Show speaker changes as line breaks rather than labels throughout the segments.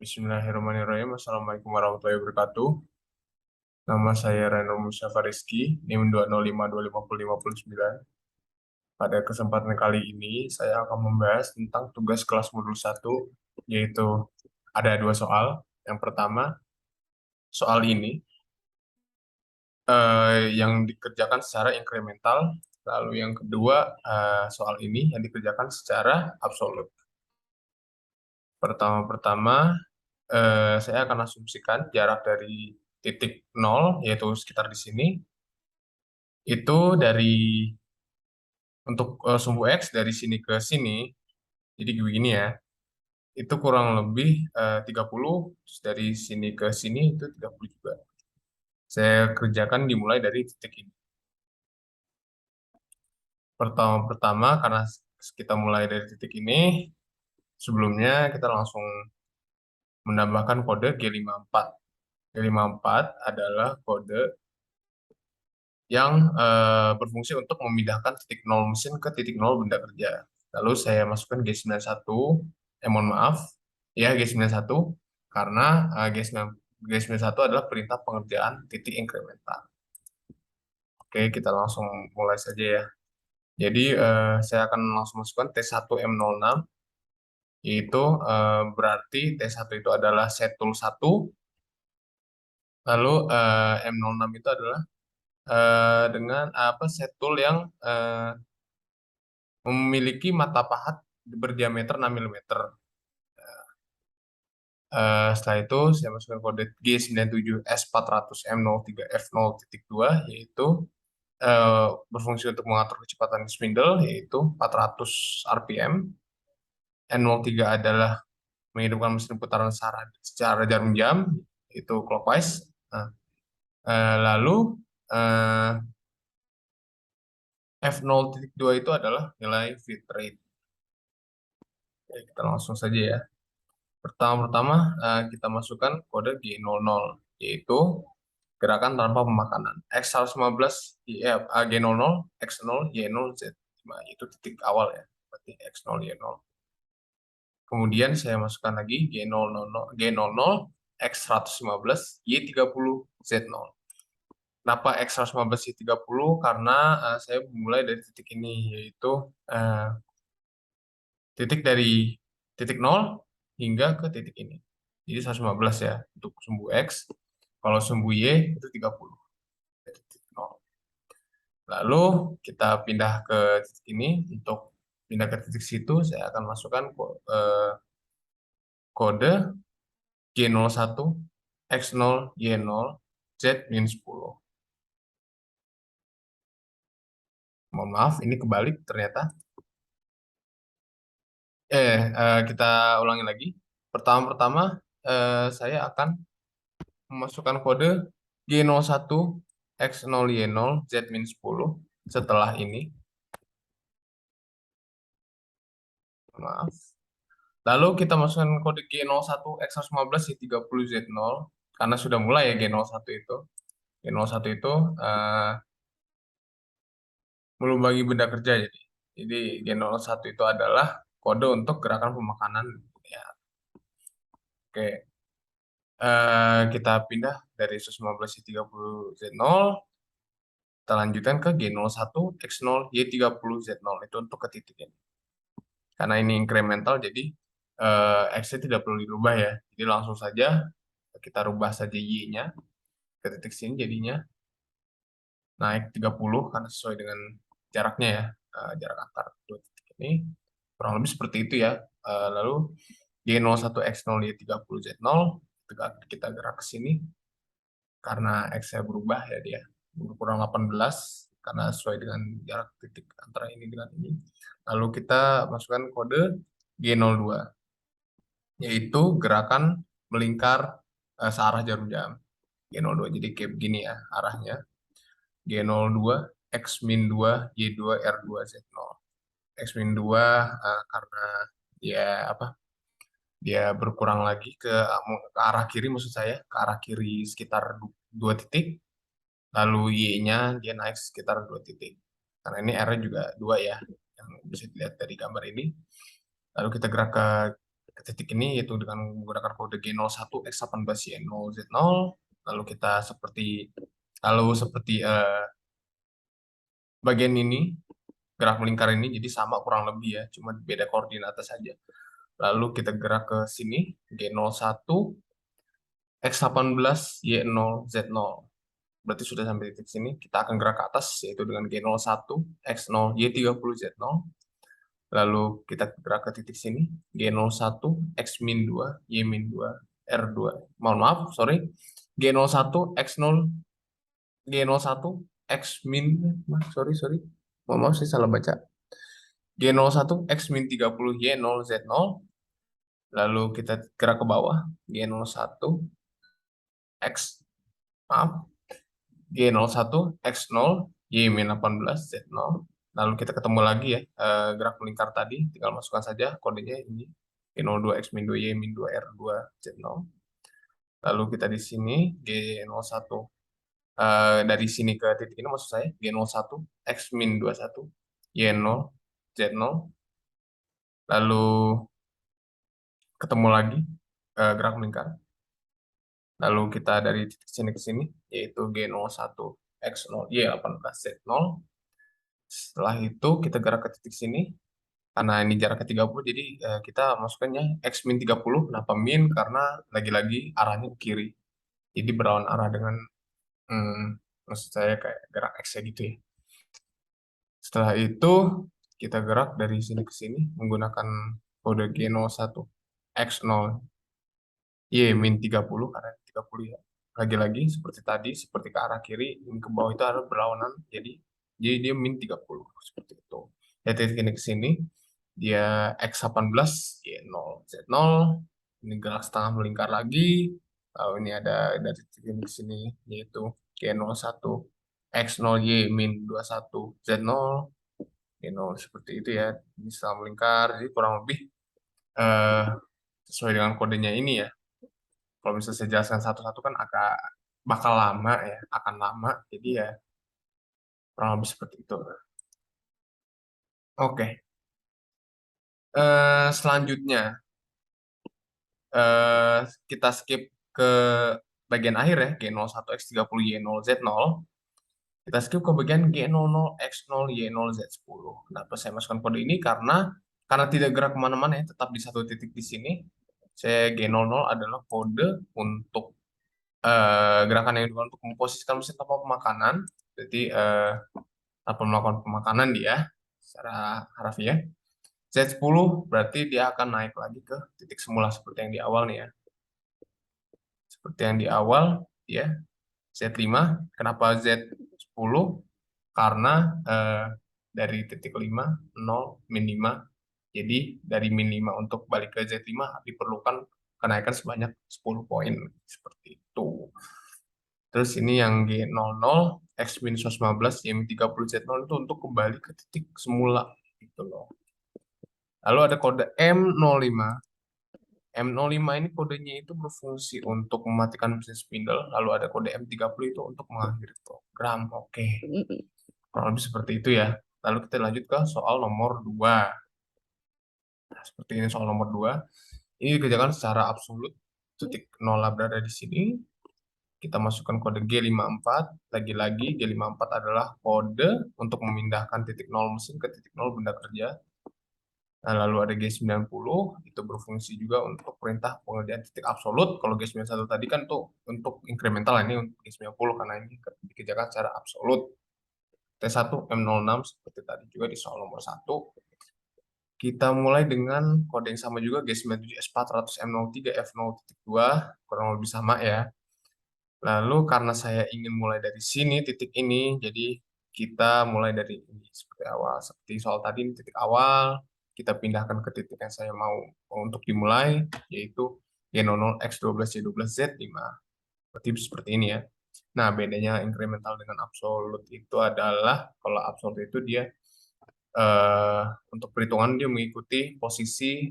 Bismillahirrahmanirrahim. Assalamualaikum warahmatullahi wabarakatuh. Nama saya Reno Musyafa Rizky, NIM 205255059. Pada kesempatan kali ini, saya akan membahas tentang tugas kelas modul 1, yaitu ada dua soal. Yang pertama, soal ini yang dikerjakan secara inkremental. Lalu yang kedua, soal ini yang dikerjakan secara absolut. Pertama-pertama, saya akan asumsikan jarak dari titik 0, yaitu sekitar di sini, itu dari untuk sumbu X dari sini ke sini, jadi begini ya, itu kurang lebih 30, terus dari sini ke sini itu 30 juga. Saya kerjakan dimulai dari titik ini. Pertama-pertama, karena kita mulai dari titik ini, sebelumnya kita langsung menambahkan kode G54. G54 adalah kode yang berfungsi untuk memindahkan titik 0 mesin ke titik 0 benda kerja. Lalu saya masukkan G91, mohon maaf, ya G91, karena G91 adalah perintah pengerjaan titik inkremental. Oke, kita langsung mulai saja ya. Jadi saya akan langsung masukkan T1M06, yaitu berarti T1 itu adalah setul 1, lalu M06 itu adalah dengan setul yang memiliki mata pahat berdiameter 6 mm. Setelah itu saya masukkan kode G97S400M03F0.2, yaitu berfungsi untuk mengatur kecepatan spindle, yaitu 400 RPM. N03 adalah menghidupkan mesin putaran secara jarum jam, itu clockwise. Lalu F0.2 itu adalah nilai feed rate. Oke, kita langsung saja ya. Pertama-tama kita masukkan kode G00, yaitu gerakan tanpa pemakanan. X115, G00, X0, Y0, Z5, itu titik awal ya, berarti X0, Y0. Kemudian saya masukkan lagi G00, X115, Y30, Z0. Kenapa X115, Y30? Karena saya mulai dari titik ini, yaitu titik dari titik 0 hingga ke titik ini. Jadi 115 ya untuk sumbu X. Kalau sumbu Y itu 30. Lalu kita pindah ke titik ini. Untuk pindah ke titik situ, saya akan masukkan kode G01, X0, Y0, Z-10. Mohon maaf, ini kebalik ternyata. Kita ulangi lagi. Pertama-pertama, saya akan memasukkan kode G01, X0, Y0, Z-10 setelah ini. Maaf. Lalu kita masukkan kode G01, X115, Y30, Z0. Karena sudah mulai ya G01 itu. G01 itu melumbangi benda kerja. Jadi G01 itu adalah kode untuk gerakan pemakanan. Ya. Oke. Kita pindah dari 115, Y30, Z0. Kita lanjutkan ke G01, X0, Y30, Z0. Itu untuk ke titik ini. Karena ini incremental, jadi X-nya tidak perlu dirubah ya. Jadi langsung saja kita rubah saja Y-nya ke titik sini, jadinya naik 30 karena sesuai dengan jaraknya ya. Jarak antar dua titik ini. Kurang lebih seperti itu ya. Lalu G01, X0, Y30, Z0. Kita gerak ke sini. Karena X-nya berubah ya dia. Berkurang 18 karena sesuai dengan jarak titik antara ini dengan ini. Lalu kita masukkan kode G02, yaitu gerakan melingkar searah jarum jam. G02, jadi kayak begini ya arahnya. G02, X-2, Y2, R2, Z0. X-2 karena dia dia berkurang lagi ke arah kiri, maksud saya ke arah kiri sekitar 2 titik. Lalu Y-nya dia naik sekitar 2 titik. Karena ini R-nya juga 2 ya, yang bisa dilihat dari gambar ini. Lalu kita gerak ke ke titik ini, yaitu dengan menggunakan kode G01 X18Y0Z0. Lalu seperti bagian ini, gerak melingkar ini, jadi sama kurang lebih ya, cuma beda koordinat saja. Lalu kita gerak ke sini, G01 X18Y0Z0. Berarti sudah sampai titik sini, kita akan gerak ke atas, yaitu dengan G01 X0Y30Z0. Lalu kita gerak ke titik sini, G01 X-2 Y-2 R2. Mohon maaf, sorry. G01 X0 G01 X-, sorry. Mohon maaf, saya salah baca. G01 X-30 Y0Z0. Lalu kita gerak ke bawah, G01 X, maaf, G01 X0 Y-18Z0. Lalu kita ketemu lagi ya, gerak melingkar tadi, tinggal masukkan saja kodenya ini, G02 X-2 Y-2 R2Z0. Lalu kita di sini G01, dari sini ke titik ini maksud saya, G01 X-21 Y0 Z0. Lalu ketemu lagi, gerak melingkar. Lalu kita dari titik sini ke sini, yaitu G01 X0 Y18Z0. Setelah itu kita gerak ke titik sini, karena ini jaraknya 30, jadi kita masukkannya X-30. Kenapa min? Karena lagi-lagi arahnya ke kiri. Jadi berlawan arah dengan, maksud saya kayak gerak X gitu ya. Setelah itu, kita gerak dari sini ke sini menggunakan kode G01 X0 Y-30, karena 30 ya. Lagi-lagi seperti tadi, seperti ke arah kiri, ini ke bawah itu ada berlawanan, jadi dia min 30, seperti itu. Dari titik ini ke sini, dia X18 Y0Z0, ini gerak setengah melingkar lagi. Lalu ini ada dari titik ini ke sini, yaitu G01 X0 Y-21Z0. Seperti itu ya, ini setengah melingkar, jadi kurang lebih sesuai dengan kodenya ini ya. Kalau misalnya saya jelaskan satu-satu kan bakal lama ya, akan lama. Jadi ya kurang lebih seperti itu. Oke. Selanjutnya kita skip ke bagian akhir ya, G01 X30 Y0Z0. Kita skip ke bagian G00 X0 Y0Z10. Kenapa saya masukkan kode ini? Karena tidak gerak kemana-mana ya, tetap di satu titik di sini. Saya G00 adalah kode untuk gerakan yang digunakan untuk memposisikan mesin tanpa pemakanan. Jadi tanpa melakukan pemakanan dia secara harfiah. Z10 berarti dia akan naik lagi ke titik semula seperti yang di awal nih ya. Seperti yang di awal ya. Z5, kenapa Z10? Karena dari titik 5, 0, min 5. Jadi dari min 5 untuk balik ke Z5 diperlukan kenaikan sebanyak 10 poin. Seperti itu. Terus ini yang G00, X-115, Y-30Z0 itu untuk kembali ke titik semula. Gitu loh. Lalu ada kode M05. M05 ini kodenya itu berfungsi untuk mematikan mesin spindle. Lalu ada kode M30 itu untuk mengakhiri program. Oke. Kurang lebih seperti itu ya. Lalu kita lanjut ke soal nomor 2. Nah, seperti ini soal nomor 2. Ini dikerjakan secara absolut. Titik 0 berada di sini. Kita masukkan kode G54. Lagi-lagi G54 adalah kode untuk memindahkan titik 0 mesin ke titik 0 benda kerja. Nah, lalu ada G90, itu berfungsi juga untuk perintah pengerjaan titik absolut. Kalau G91 tadi kan tuh untuk incremental, ini untuk G90 karena ini dikerjakan secara absolut. T1 M06 seperti tadi juga di soal nomor 1. Kita mulai dengan kode yang sama juga, G97 S400 M03 F0.2, kurang lebih sama ya. Lalu karena saya ingin mulai dari sini, titik ini, jadi kita mulai dari ini seperti awal. Seperti soal tadi, titik awal, kita pindahkan ke titik yang saya mau untuk dimulai, yaitu G00 X12 Y12Z5. Berarti seperti ini ya. Nah, bedanya incremental dengan absolut itu adalah, kalau absolut itu dia untuk perhitungan dia mengikuti posisi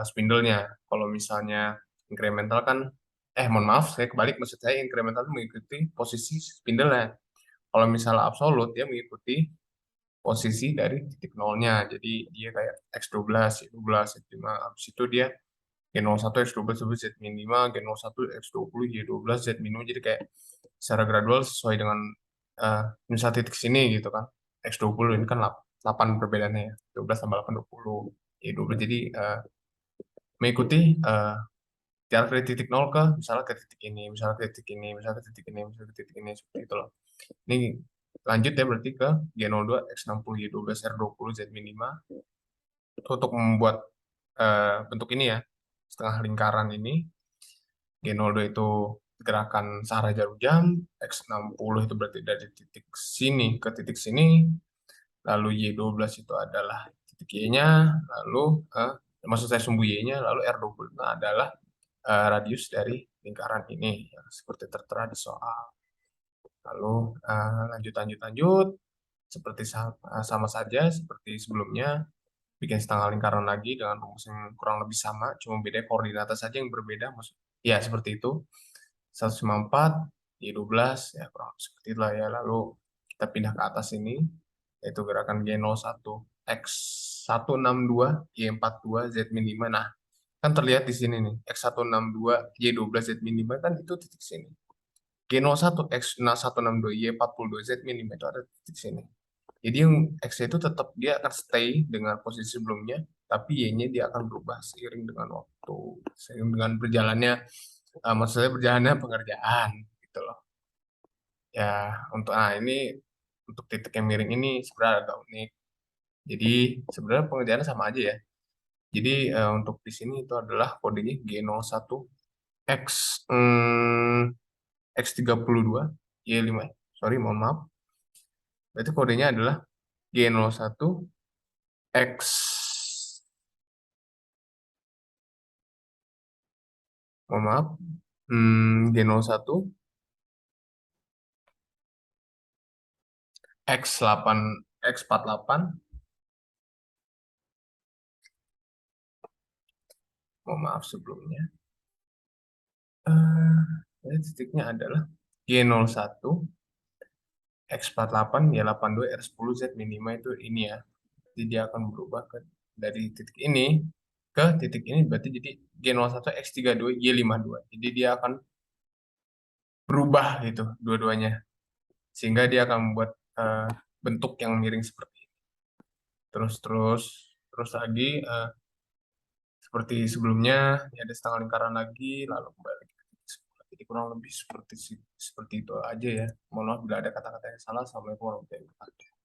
spindle-nya. Kalau misalnya incremental kan, mohon maaf, saya kebalik, maksud saya incremental itu mengikuti posisi spindle-nya. Kalau misalnya absolut, dia mengikuti posisi dari titik nolnya. Jadi dia kayak X12, Y12, Y5, habis itu dia G01 X12 Z min 5, G01 X20 Y12 Z min 5. Jadi kayak secara gradual sesuai dengan misal titik sini gitu kan. X20 ini kan 8 perbedaannya ya. 12 tambah 8 20. Y12 jadi mengikuti jarak dari titik 0 ke misalnya ke titik ini, misalnya ke titik ini, misalnya ke titik ini, misalnya ke titik ini, seperti itu loh. Ini lanjut ya berarti ke G02 X60 Y12 R20 Z min 5 untuk membuat bentuk ini ya, setengah lingkaran ini. G02 itu gerakan searah jarum jam, X60 itu berarti dari titik sini ke titik sini, lalu Y12 itu adalah titik Y-nya, lalu maksud saya sumbu Y-nya, lalu R20 itu adalah radius dari lingkaran ini, yang seperti tertera di soal. Lalu lanjut, seperti sama saja seperti sebelumnya, bikin setengah lingkaran lagi dengan rumus yang kurang lebih sama, cuma beda koordinat saja yang berbeda. Maksud, ya seperti itu. 154, Y12, ya kurang lebih seperti itulah ya. Lalu kita pindah ke atas ini, yaitu gerakan G01, X162, Y42, Z min 5. Nah, kan terlihat di sini nih, X162, Y12, Z min 5 kan itu titik sini. G01, X162, Y42, Z min 5 itu ada di titik sini. Jadi yang X itu tetap dia akan stay dengan posisi sebelumnya, tapi Y-nya dia akan berubah seiring dengan waktu, seiring dengan berjalannya, maksudnya berjalannya pengerjaan gitu loh. Ya, ini untuk titik yang miring ini sebenarnya agak unik. Jadi sebenarnya pengerjaannya sama aja ya. Jadi untuk di sini itu adalah kodenya G01 X X32 Y5. Sorry, mohon maaf. Berarti kodenya adalah G01 X, mohon maaf, G01 X8 X48, mohon maaf sebelumnya. Titiknya adalah G01 X48 Y82 R10 Z min 5 itu ini ya. Jadi dia akan berubah dari titik ini ke titik ini, berarti jadi G01 X32 Y52. Jadi dia akan berubah gitu dua-duanya. Sehingga dia akan membuat bentuk yang miring seperti ini. Terus lagi seperti sebelumnya, ya ada setengah lingkaran lagi, lalu kembali ke titik semula. Jadi kurang lebih seperti itu aja ya. Mohon maaf bila ada kata-kata yang salah. Assalamualaikum warahmatullahi wabarakatuh.